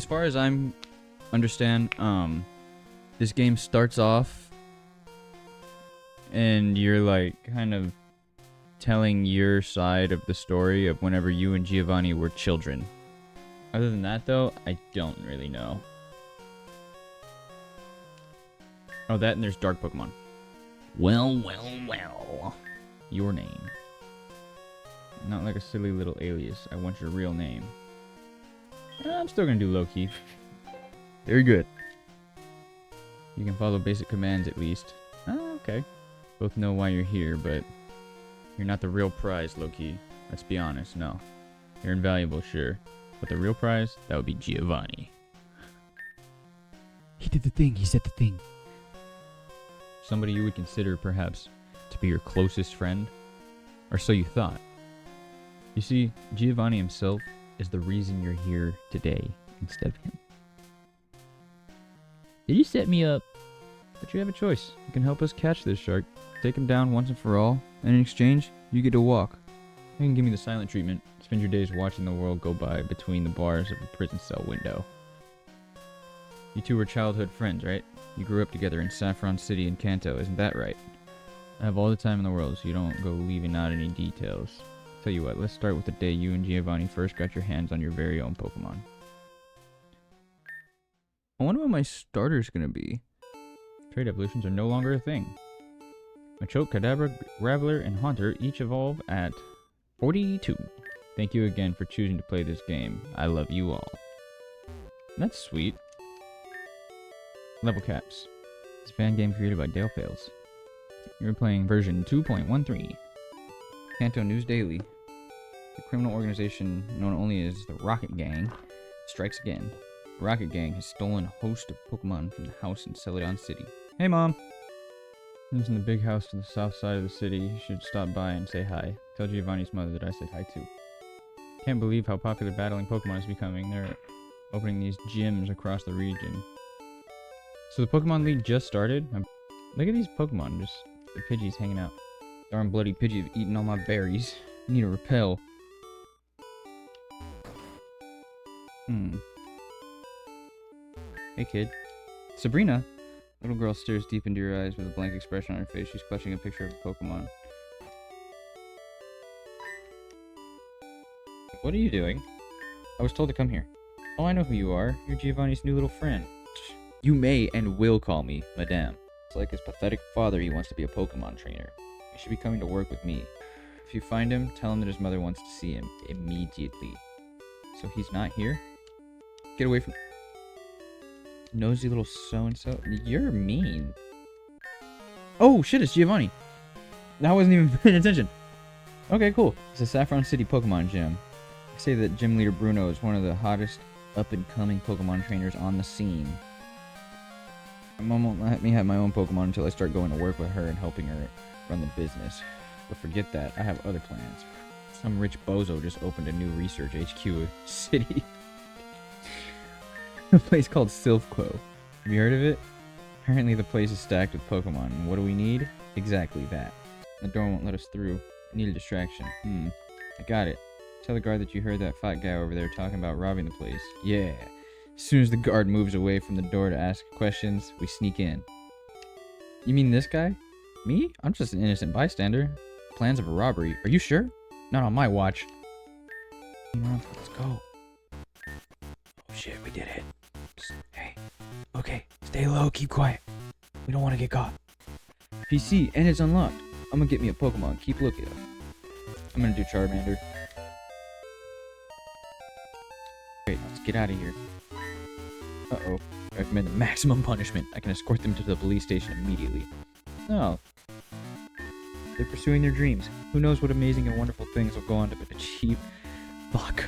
As far as I'm understand, this game starts off and you're like kind of telling your side of the story of whenever you and Giovanni were children. Other than that though, I don't really know. Oh, that and there's dark Pokemon. Well. Your name. Not like a silly little alias. I want your real name. I'm still gonna do low-key. Very good. You can follow basic commands at least. Okay. Both know why you're here, but you're not the real prize, low-key. Let's be honest, no. You're invaluable, sure. But the real prize, that would be Giovanni. He did the thing, he said the thing. Somebody you would consider, perhaps, to be your closest friend? Or so you thought. You see, Giovanni himself is the reason you're here today, instead of him. Did you set me up? But you have a choice. You can help us catch this shark, take him down once and for all, and in exchange, you get to walk. You can give me the silent treatment, spend your days watching the world go by between the bars of a prison cell window. You two were childhood friends, right? You grew up together in Saffron City in Kanto, isn't that right? I have all the time in the world, so you don't go leaving out any details. Tell you what, let's start with the day you and Giovanni first got your hands on your very own Pokemon. I wonder what my starter's gonna be. Trade evolutions are no longer a thing. Machoke, Kadabra, Graveler, and Haunter each evolve at 42. Thank you again for choosing to play this game. I love you all. That's sweet. Level caps. It's a fan game created by DaleFails. You're playing version 2.13. Kanto News Daily. The criminal organization known only as the Rocket Gang strikes again. The Rocket Gang has stolen a host of Pokemon from the house in Celadon City. Hey, Mom! Lives in the big house to the south side of the city. You should stop by and say hi. Tell Giovanni's mother that I said hi too. Can't believe how popular battling Pokemon is becoming. They're opening these gyms across the region. So the Pokemon League just started? Look at these Pokemon, just the Pidgeys hanging out. Darn bloody Pidgey have eaten all my berries. I need a repel. Hey kid. Sabrina! Little girl stares deep into your eyes with a blank expression on her face. She's clutching a picture of a Pokemon. What are you doing? I was told to come here. Oh, I know who you are. You're Giovanni's new little friend. You may and will call me Madame. It's like his pathetic father, he wants to be a Pokemon trainer. He should be coming to work with me. If you find him, tell him that his mother wants to see him immediately. So he's not here? Get away from... Nosy little so-and-so. You're mean. Oh, shit, it's Giovanni. I wasn't even paying attention. Okay, cool. It's a Saffron City Pokemon gym. They say that gym leader Bruno is one of the hottest up-and-coming Pokemon trainers on the scene. My mom won't let me have my own Pokemon until I start going to work with her and helping her run the business. But forget that, I have other plans. Some rich bozo just opened a new research HQ city. A place called Silphco. Have you heard of it? Apparently the place is stacked with Pokemon, and what do we need? Exactly that. The door won't let us through. I need a distraction. I got it. Tell the guard that you heard that fat guy over there talking about robbing the place. Yeah. As soon as the guard moves away from the door to ask questions, we sneak in. You mean this guy? Me? I'm just an innocent bystander. Plans of a robbery. Are you sure? Not on my watch. Let's go. Oh shit, we did it. Hey. Okay, stay low, keep quiet. We don't want to get caught. PC, and it's unlocked. I'm gonna get me a Pokemon. Keep looking. I'm gonna do Charmander. Great, let's get out of here. Uh-oh. I recommend the maximum punishment. I can escort them to the police station immediately. No. They're pursuing their dreams. Who knows what amazing and wonderful things will go on to achieve. Fuck.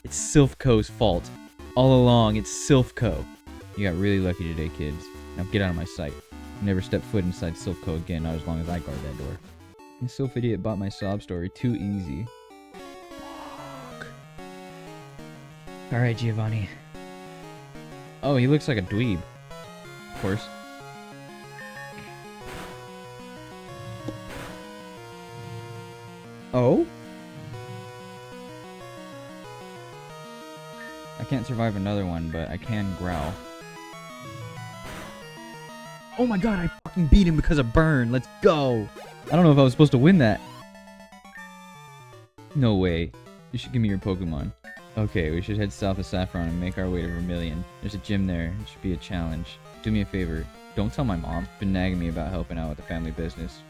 It's Silphco's fault. All along, it's Silphco. You got really lucky today, kids. Now get out of my sight. Never step foot inside Silphco again, not as long as I guard that door. This Sylph idiot bought my sob story too easy. Fuck. Alright, Giovanni. Oh, he looks like a dweeb. Of course. Oh? I can't survive another one, but I can growl. Oh my god, I fucking beat him because of burn. Let's go. I don't know if I was supposed to win that. No way. You should give me your Pokemon. Okay, we should head south of Saffron and make our way to Vermilion. There's a gym there. It should be a challenge. Do me a favor. Don't tell my mom. She's been nagging me about helping out with the family business.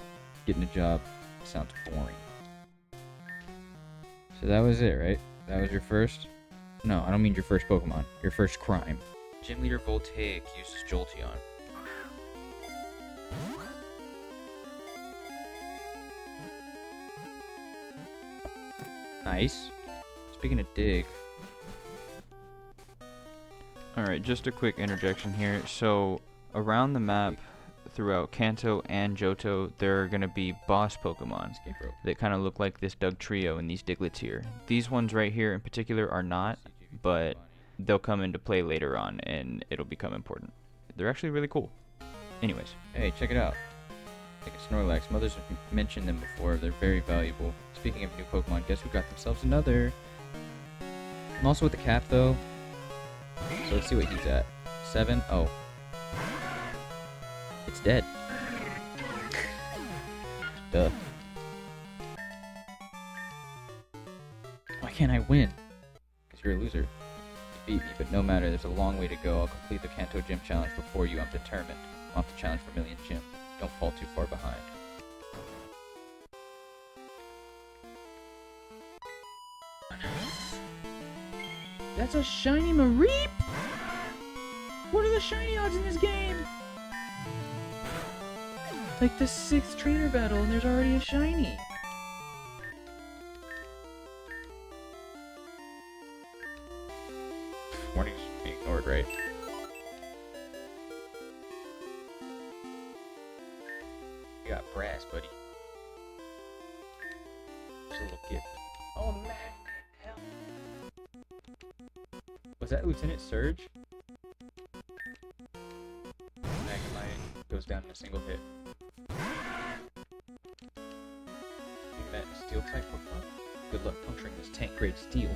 Getting a job sounds boring. So that was it, right? That was your first? No, I don't mean your first Pokemon. Your first crime. Gym leader Voltaic uses Jolteon. Nice. Speaking of dig. Alright, just a quick interjection here. So, around the map, throughout Kanto and Johto, there are going to be boss Pokemon that kind of look like this Doug Trio and these Diglets here. These ones right here in particular are not, but they'll come into play later on and it'll become important. They're actually really cool. Anyways. Hey, check it out. Like a Snorlax. Mothers have mentioned them before. They're very valuable. Speaking of new Pokemon, guess who got themselves another? I'm also with the cap though. So let's see what he's at. 7? Oh. It's dead. Duh. Why can't I win? Because you're a loser. You beat me, but no matter. There's a long way to go. I'll complete the Kanto Gym Challenge before you. I'm determined. I'm off the challenge for Vermilion Gym. Don't fall too far behind. That's a shiny Mareep? What are the shiny odds in this game? Like the 6th trainer battle and there's already a shiny. Warnings being ignored, right? You got brass, buddy. Just a little gift. Oh, man. Hell. Was that Lieutenant Surge? Magnemite goes down in a single hit. You met a steel type Pokemon? Good luck puncturing this tank grade steel.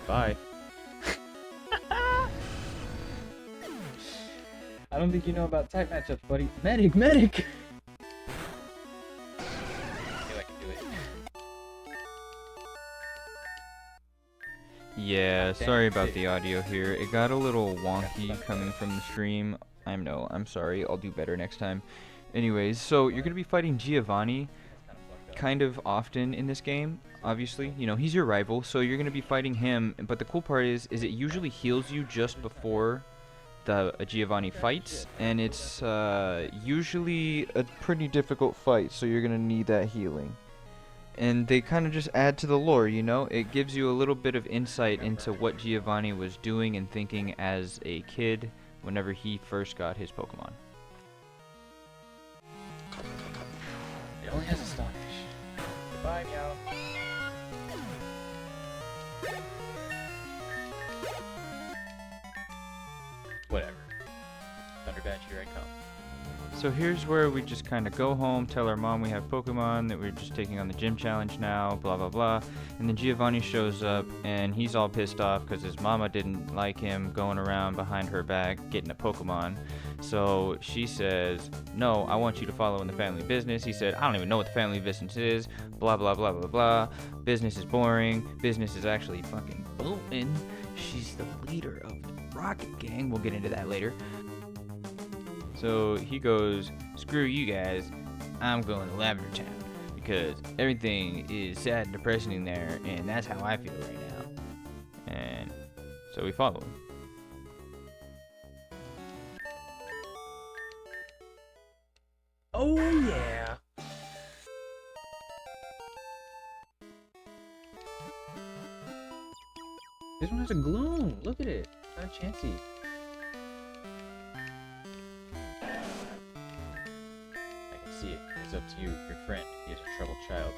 Bye. I don't think you know about type matchups, buddy. Medic! Medic! I feel I can do it. Yeah, sorry about the audio here. It got a little wonky coming from the stream. I'm sorry. I'll do better next time. Anyways, so you're going to be fighting Giovanni kind of often in this game. Obviously, you know, he's your rival, so you're going to be fighting him. But the cool part is it usually heals you just before the Giovanni fights, and it's usually a pretty difficult fight, so you're going to need that healing. And they kind of just add to the lore, you know? It gives you a little bit of insight into what Giovanni was doing and thinking as a kid whenever he first got his Pokemon. It only has Astonish. Goodbye, Meow. Whatever. Thunderbadge, here I come. So here's where we just kind of go home, tell our mom we have Pokemon, that we're just taking on the gym challenge now, blah blah blah. And then Giovanni shows up, and he's all pissed off because his mama didn't like him going around behind her back getting a Pokemon. So she says, no, I want you to follow in the family business. He said, I don't even know what the family business is, blah blah blah blah blah. Business is boring, business is actually fucking booming. She's the leader of the Rocket Gang, we'll get into that later. So he goes, screw you guys, I'm going to Lavender Town because everything is sad and depressing in there, and that's how I feel right now. And so we follow him. Oh yeah! This one has a gloom, look at it, it's not Chansey. See it. It's up to you, your friend. He is a troubled child.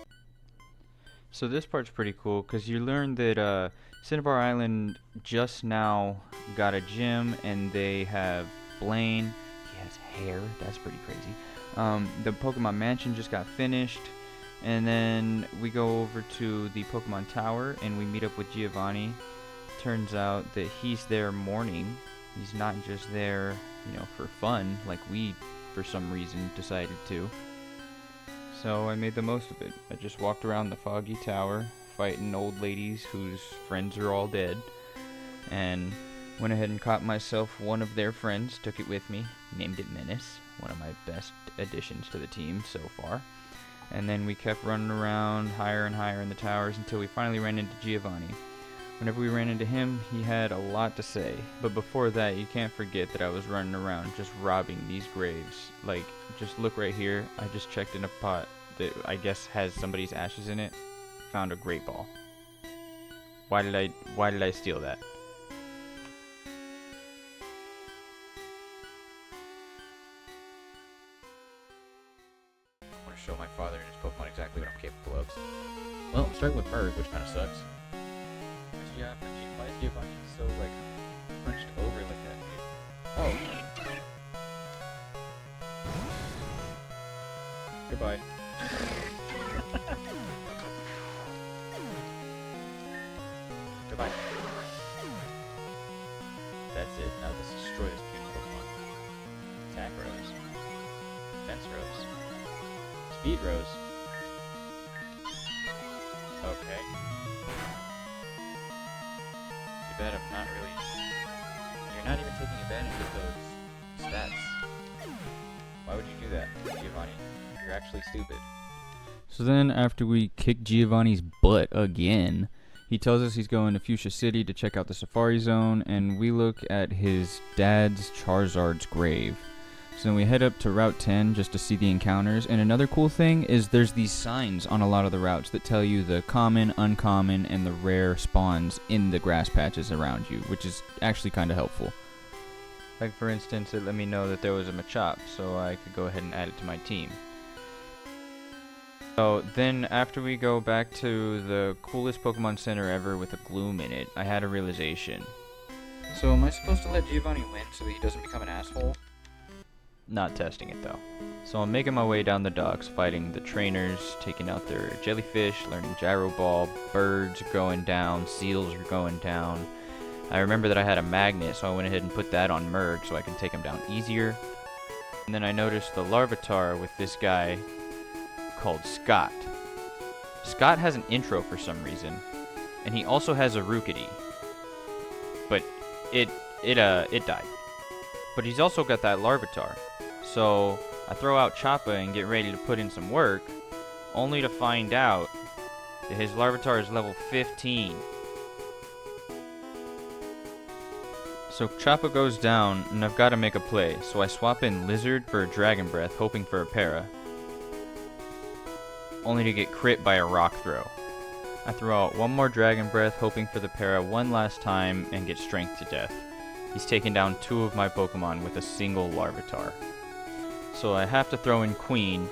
So this part's pretty cool because you learn that Cinnabar Island just now got a gym, and they have Blaine. He has hair. That's pretty crazy. The Pokemon Mansion just got finished, and then we go over to the Pokemon Tower and we meet up with Giovanni. turns out that he's there mourning. He's not just there, for fun, like we, for some reason, decided to. So I made the most of it. I just walked around the foggy tower, fighting old ladies whose friends are all dead, and went ahead and caught myself one of their friends, took it with me, named it Menace, one of my best additions to the team so far. And then we kept running around higher and higher in the towers until we finally ran into Giovanni. Whenever we ran into him, he had a lot to say. But before that, you can't forget that I was running around just robbing these graves. Like, just look right here. I just checked in a pot that I guess has somebody's ashes in it. Found a great ball. Why did I steal that? I want to show my father and his Pokemon exactly what I'm capable of. Well, I'm starting with Merg, which kind of sucks. Yeah, why is Giovanni so, hunched over like that, dude? Oh! Goodbye. Goodbye. That's it. Now let's destroy this puny Pokemon. Attack Rose. Defense Rose. Speed Rose. Okay. Bet I'm not really... You're not even taking advantage of those stats. Why would you do that, Giovanni? You're actually stupid. So then, after we kick Giovanni's butt again, he tells us he's going to Fuchsia City to check out the Safari Zone, and we look at his dad's Charizard's grave. So then we head up to Route 10 just to see the encounters, and another cool thing is there's these signs on a lot of the routes that tell you the common, uncommon, and the rare spawns in the grass patches around you, which is actually kind of helpful. Like for instance, it let me know that there was a Machop, so I could go ahead and add it to my team. So then after we go back to the coolest Pokemon Center ever with a Gloom in it, I had a realization. So am I supposed to let Giovanni win so that he doesn't become an asshole? Not testing it though. So I'm making my way down the docks, fighting the trainers, taking out their jellyfish, learning Gyro Ball, birds are going down, seals are going down. I remember that I had a magnet, so I went ahead and put that on Merg so I can take him down easier. And then I noticed the Larvitar with this guy called Scott. Scott has an intro for some reason, and he also has a Rookity. But it died. But he's also got that Larvitar. So I throw out Choppa and get ready to put in some work, only to find out that his Larvitar is level 15. So Choppa goes down, and I've got to make a play, so I swap in Lizard for a Dragon Breath, hoping for a para, only to get crit by a Rock Throw. I throw out one more Dragon Breath, hoping for the para one last time, and get Strength to death. He's taken down 2 of my Pokemon with a single Larvitar. So I have to throw in Queen,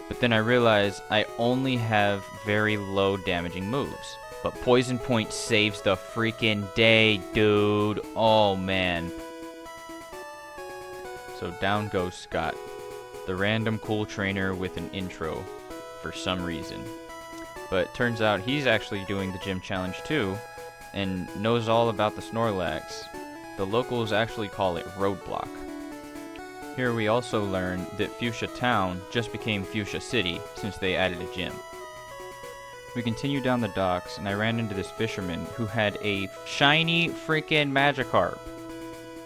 but then I realize I only have very low damaging moves. But Poison Point saves the freaking day, dude. Oh man. So down goes Scott, the random cool trainer with an intro for some reason. But turns out he's actually doing the gym challenge too, and knows all about the Snorlax. The locals actually call it Roadblock. Here we also learn that Fuchsia Town just became Fuchsia City since they added a gym. We continue down the docks, and I ran into this fisherman who had a shiny freaking Magikarp.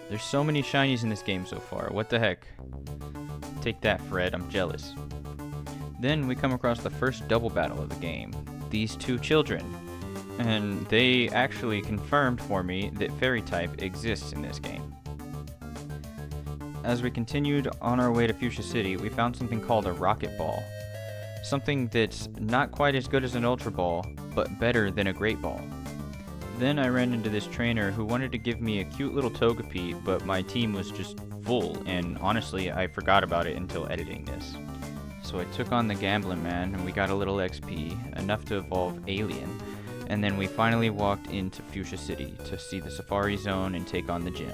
There's so many shinies in this game so far, what the heck? Take that, Fred, I'm jealous. Then we come across the first double battle of the game, these 2 children. And they actually confirmed for me that Fairy type exists in this game. As we continued on our way to Fuchsia City, we found something called a Rocket Ball. Something that's not quite as good as an Ultra Ball, but better than a Great Ball. Then I ran into this trainer who wanted to give me a cute little Togepi, but my team was just full, and honestly, I forgot about it until editing this. So I took on the Gambling Man, and we got a little XP, enough to evolve Alien, and then we finally walked into Fuchsia City to see the Safari Zone and take on the gym.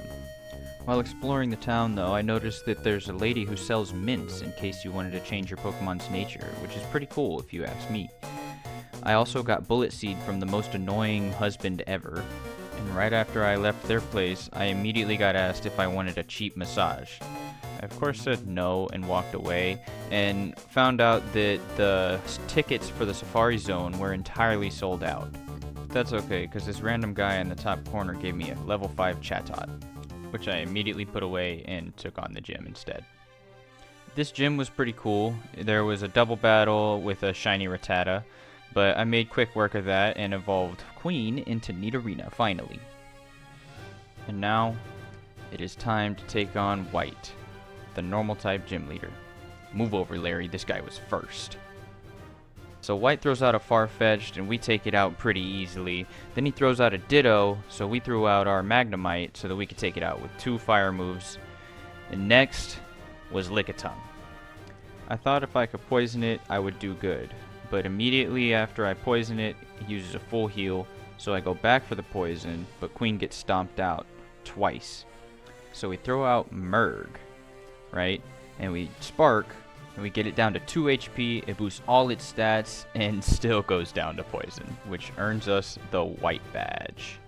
While exploring the town though, I noticed that there's a lady who sells mints in case you wanted to change your Pokemon's nature, which is pretty cool if you ask me. I also got Bullet Seed from the most annoying husband ever, And right after I left their place, I immediately got asked if I wanted a cheap massage. I of course said no and walked away, and found out that the tickets for the Safari Zone were entirely sold out. That's okay, because this random guy in the top corner gave me a level 5 Chatot, which I immediately put away and took on the gym instead. This gym was pretty cool. There was a double battle with a shiny Rattata, but I made quick work of that and evolved Queen into Nidorina finally. And now, it is time to take on White, the normal type gym leader. Move over, Larry, this guy was first. So White throws out a Farfetch'd and we take it out pretty easily. Then he throws out a Ditto, so we threw out our Magnemite so that we could take it out with 2 fire moves. And next was Lickitung. I thought if I could poison it, I would do good. But immediately after I poison it, it uses a full heal, so I go back for the poison, but Queen gets stomped out twice. So we throw out Merg, right? And we Spark, and we get it down to 2 HP, it boosts all its stats, and still goes down to poison, which earns us the White Badge.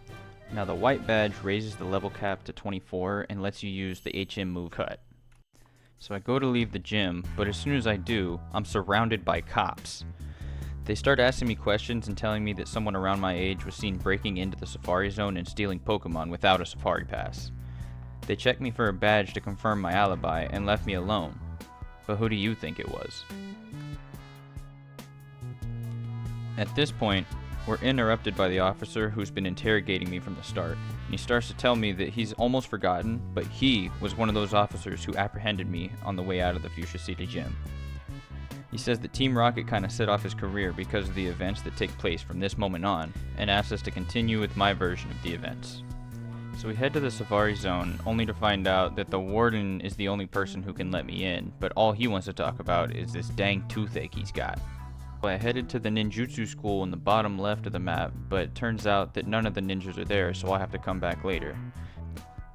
Now the White Badge raises the level cap to 24 and lets you use the HM move Cut. So I go to leave the gym, but as soon as I do, I'm surrounded by cops. They start asking me questions and telling me that someone around my age was seen breaking into the Safari Zone and stealing Pokemon without a Safari Pass. They checked me for a badge to confirm my alibi and left me alone. But who do you think it was? At this point, we're interrupted by the officer who's been interrogating me from the start, and he starts to tell me that he's almost forgotten, but he was one of those officers who apprehended me on the way out of the Fuchsia City gym. He says that Team Rocket kind of set off his career because of the events that take place from this moment on, and asks us to continue with my version of the events. So we head to the Safari Zone, only to find out that the warden is the only person who can let me in, but all he wants to talk about is this dang toothache he's got. I headed to the ninjutsu school in the bottom left of the map, but it turns out that none of the ninjas are there, so I'll have to come back later.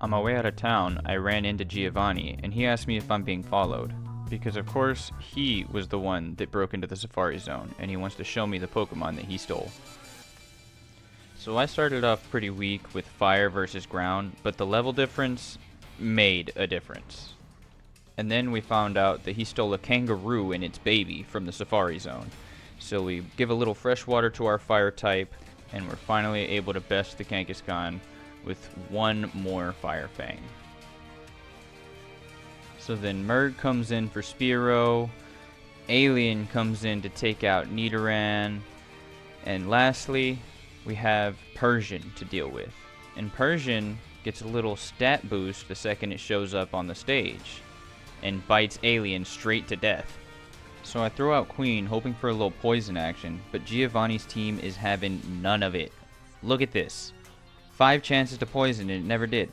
On my way out of town, I ran into Giovanni, and he asked me if I'm being followed, because of course he was the one that broke into the Safari Zone, and he wants to show me the Pokemon that he stole. So I started off pretty weak with fire versus ground, but the level difference made a difference. And then we found out that he stole a kangaroo and its baby from the Safari Zone. So we give a little fresh water to our fire type, and we're finally able to best the Kangaskhan with one more Fire Fang. So then Merg comes in for Spearow, Alien comes in to take out Nidoran, and lastly, we have Persian to deal with. And Persian gets a little stat boost the second it shows up on the stage, and bites Alien straight to death. So I throw out Queen, hoping for a little poison action, but Giovanni's team is having none of it. Look at this. 5 chances to poison and it never did.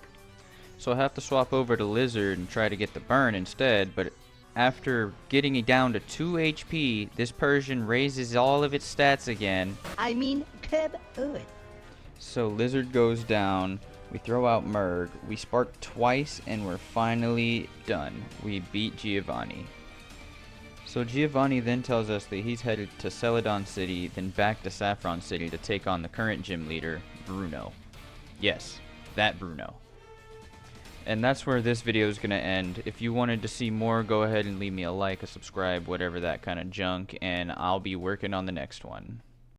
So I have to swap over to Lizard and try to get the burn instead, but after getting it down to 2 HP, this Persian raises all of its stats again. I mean, come on. So Lizard goes down, we throw out Merg, we spark twice, and we're finally done. We beat Giovanni. So Giovanni then tells us that he's headed to Celadon City, then back to Saffron City to take on the current gym leader, Bruno. Yes, that Bruno. And that's where this video is going to end. If you wanted to see more, go ahead and leave me a like, a subscribe, whatever that kind of junk, and I'll be working on the next one.